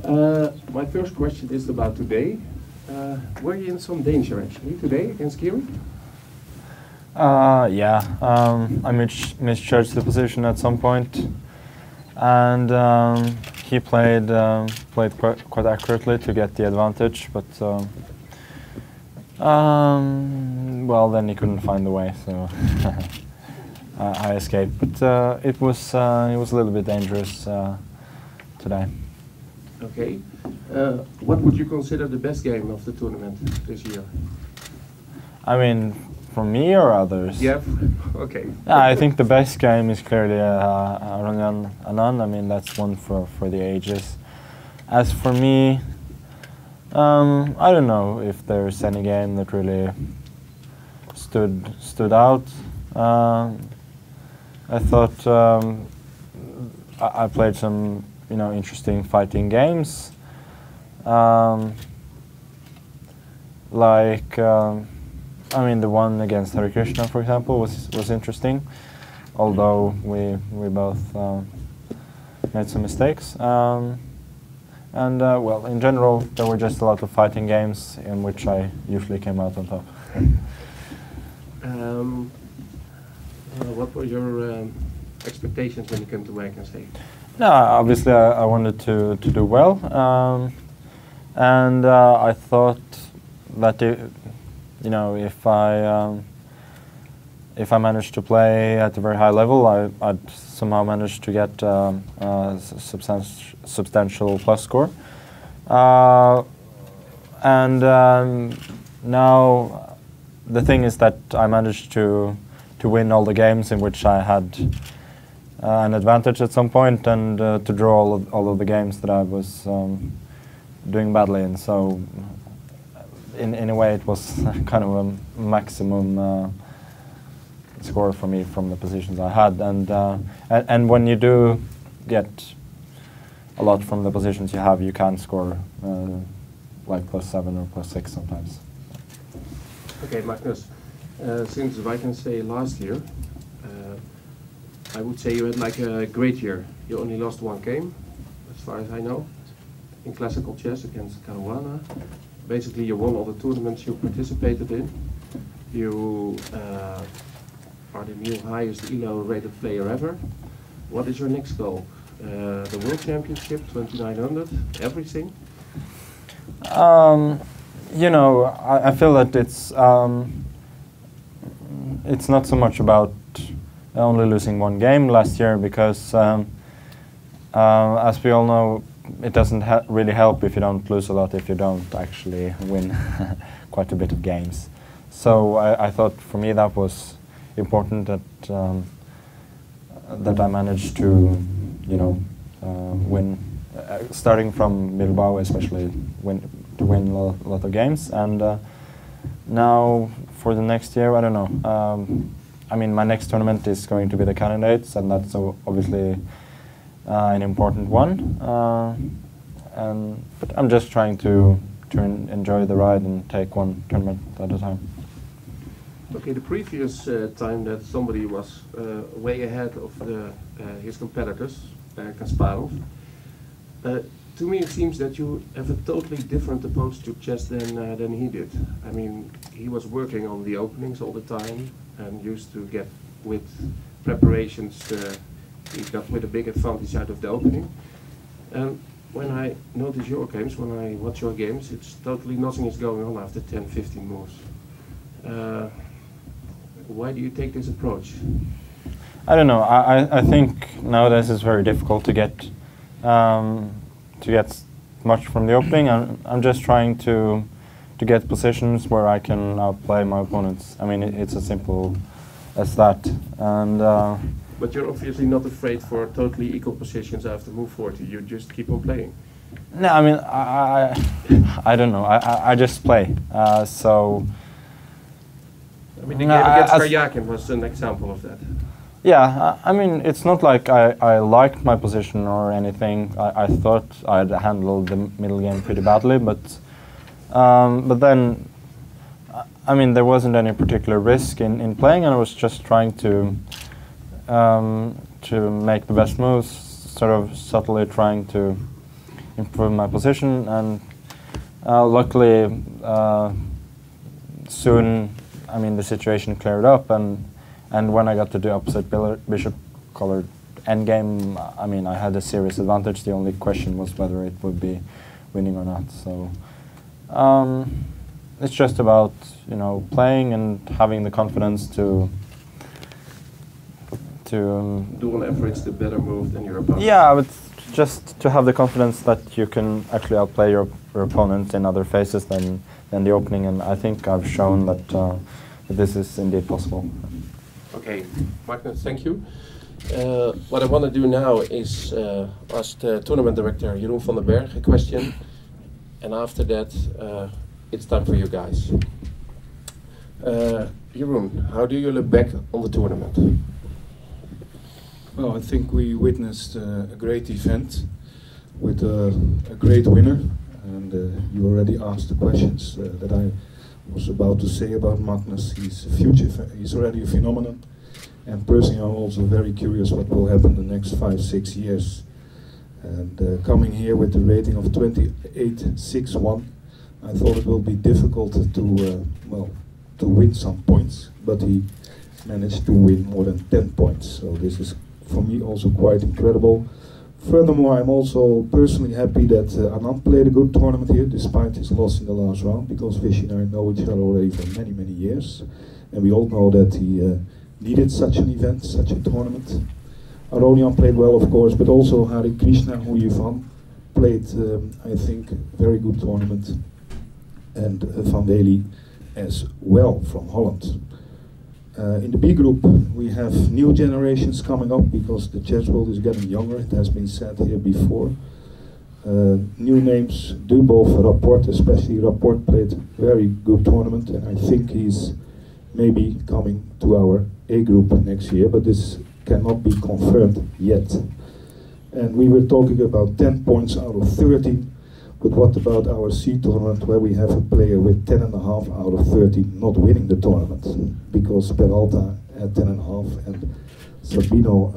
My first question is about today. Were you in some danger actually today against Kiri? Yeah, I misjudged the position at some point, and he played quite accurately to get the advantage, but well, then he couldn't find the way, so I escaped. But it was a little bit dangerous today. Okay. What would you consider the best game of the tournament this year? I mean, for me or others? Yeah, okay. I think the best game is clearly Aranyan Anand. I mean, that's one for the ages. As for me, I don't know if there's any game that really stood out. I thought I played some interesting fighting games. I mean, the one against Hare Krishna, for example, was interesting, although we both made some mistakes. Well, in general, there were just a lot of fighting games in which I usually came out on top. What were your expectations when you came to Magnus? No, obviously I wanted to do well, and I thought that if I managed to play at a very high level, I'd somehow manage to get a substantial plus score. Now the thing is that I managed to win all the games in which I had an advantage at some point, and to draw all of the games that I was doing badly in. So in a way, it was kind of a maximum score for me from the positions I had. And when you do get a lot from the positions you have, you can score like +7 or +6 sometimes. Okay, Magnus. Since I can say last year, I would say you had like a great year. You only lost one game, as far as I know, in classical chess against Caruana. Basically, you won all the tournaments you participated in. You are the new highest ELO rated player ever. What is your next goal? The World Championship, 2900, everything? I feel that it's not so much about only losing one game last year, because as we all know, it doesn't really help if you don't lose a lot if you don't actually win quite a bit of games. So I thought for me that was important, that I managed to win, starting from Bilbao especially, to win a lot of games. And now for the next year, I don't know. I mean, my next tournament is going to be the Candidates, and that's obviously an important one. But I'm just trying to enjoy the ride and take one tournament at a time. Okay, the previous time that somebody was way ahead of his competitors, Kasparov, to me it seems that you have a totally different approach to chess than he did. I mean, he was working on the openings all the time and used to get with preparations, he got with a big advantage out of the opening. And when I notice your games, when I watch your games, it's totally nothing is going on after 10, 15 moves. Why do you take this approach? I don't know. I think nowadays it's very difficult to get much from the opening. I'm just trying to get positions where I can outplay my opponents. I mean, it's as simple as that. And but you're obviously not afraid for totally equal positions after move 40. You just keep on playing. No, I mean, I don't know. I just play. So. I mean, the game against Karjakin was an example of that. Yeah, I mean, it's not like I liked my position or anything. I thought I'd handled the middle game pretty badly, but then, I mean, there wasn't any particular risk in playing, and I was just trying to make the best moves, sort of subtly trying to improve my position, and luckily soon, I mean, the situation cleared up, and when I got to the opposite bishop-colored endgame, I mean, I had a serious advantage. The only question was whether it would be winning or not. So it's just about, you know, playing and having the confidence to do on average the better move than your opponent. Yeah, but just to have the confidence that you can actually outplay your opponent in other phases than the opening, and I think I've shown that, that this is indeed possible. Okay, Magnus, thank you. What I want to do now is ask the tournament director Jeroen van den Berg a question, and after that it's time for you guys. Jeroen, how do you look back on the tournament? Well, I think we witnessed a great event with a great winner, and you already asked the questions that I was about to say about Magnus. He's already a phenomenon, and personally I'm also very curious what will happen the next 5-6 years. And coming here with the rating of 28-6-1, I thought it will be difficult to win some points, but he managed to win more than 10 points. So this is for me also quite incredible. Furthermore, I'm also personally happy that Anand played a good tournament here despite his loss in the last round, because Vishy and I know each other already for many, many years, and we all know that he needed such an event, such a tournament. Aronian played well, of course, but also Hari Krishna, who you van, played, I think, very good tournament, and Van Wely as well from Holland. In the B group, we have new generations coming up because the chess world is getting younger. It has been said here before. New names, Dubov, Rapport, especially Rapport played very good tournament, and I think he's maybe coming to our A group next year, but this cannot be confirmed yet. And we were talking about 10 points out of 13. But what about our C tournament, where we have a player with 10.5 out of 13 not winning the tournament? Because Peralta had 10.5 and Sabino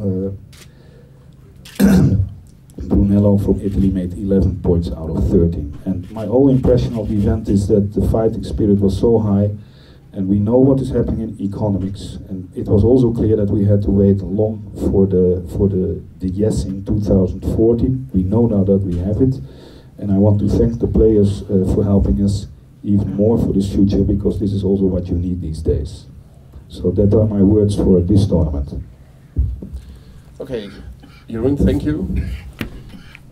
Brunello from Italy made 11 points out of 13. And my whole impression of the event is that the fighting spirit was so high, and we know what is happening in economics. And it was also clear that we had to wait long for the yes in 2014. We know now that we have it. And I want to thank the players for helping us even more for this future, because this is also what you need these days. So that are my words for this tournament. Okay, Jeroen, thank you.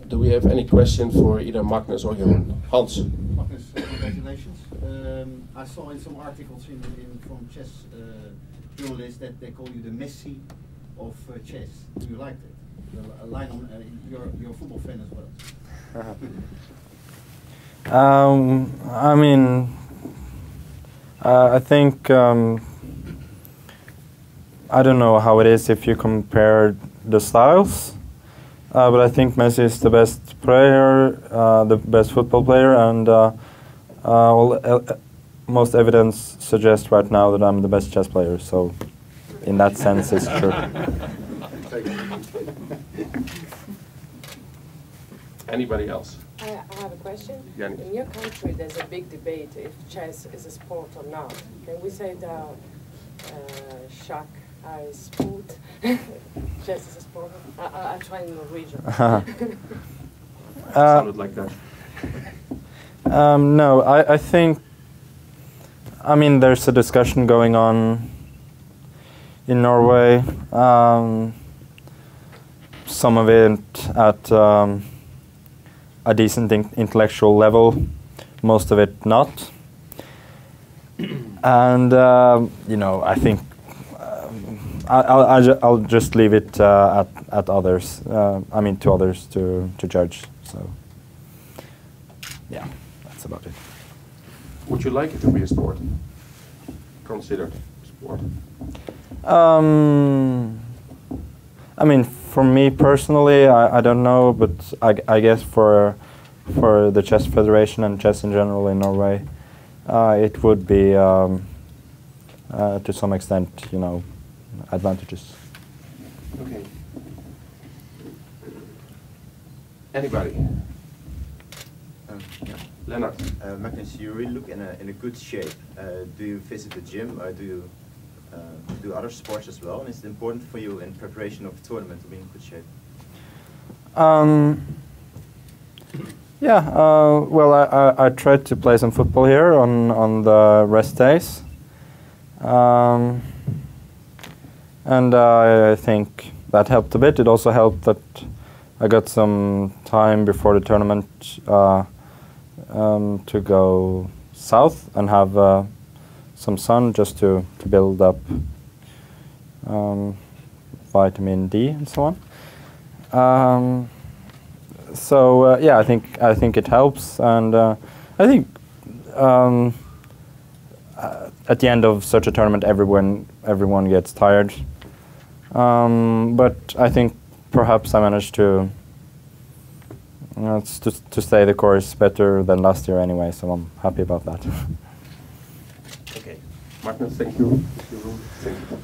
Do we have any question for either Magnus or Jeroen? Hans. Magnus, congratulations. I saw in some articles from chess journalists that they call you the Messi of chess. Do you like it? A line on you're a football fan as well. I mean, I think I don't know how it is if you compare the styles, but I think Messi is the best player, the best football player, and most evidence suggests right now that I'm the best chess player. So, in that sense, it's true. Anybody else? I have a question. Yannick. In your country, there's a big debate if chess is a sport or not. Can we say that Schach is sport, chess is a sport? I try in Norwegian. Sounded like that. No, I think, I mean, there's a discussion going on in Norway. Some of it at a decent intellectual level, most of it not. And you know, I think I'll just leave it at others. I mean, to others to judge. So yeah, that's about it. Would you like it to be a sport? Considered sport? I mean, for me personally, I don't know, but I guess for the Chess Federation and chess in general in Norway, it would be to some extent, you know, advantages. Okay. Anybody? Yeah. Leonard. Magnus, you really look in a good shape. Do you visit the gym, or do you do other sports as well? And is it important for you in preparation of a tournament to be in good shape? Yeah, well, I tried to play some football here on the rest days. And I think that helped a bit. It also helped that I got some time before the tournament to go south and have some sun just to build up vitamin D and so on. So yeah, I think it helps, and I think at the end of such a tournament, everyone gets tired. But I think perhaps I managed to stay the course better than last year anyway, so I'm happy about that. Okay. Magnus, thank you. Thank you.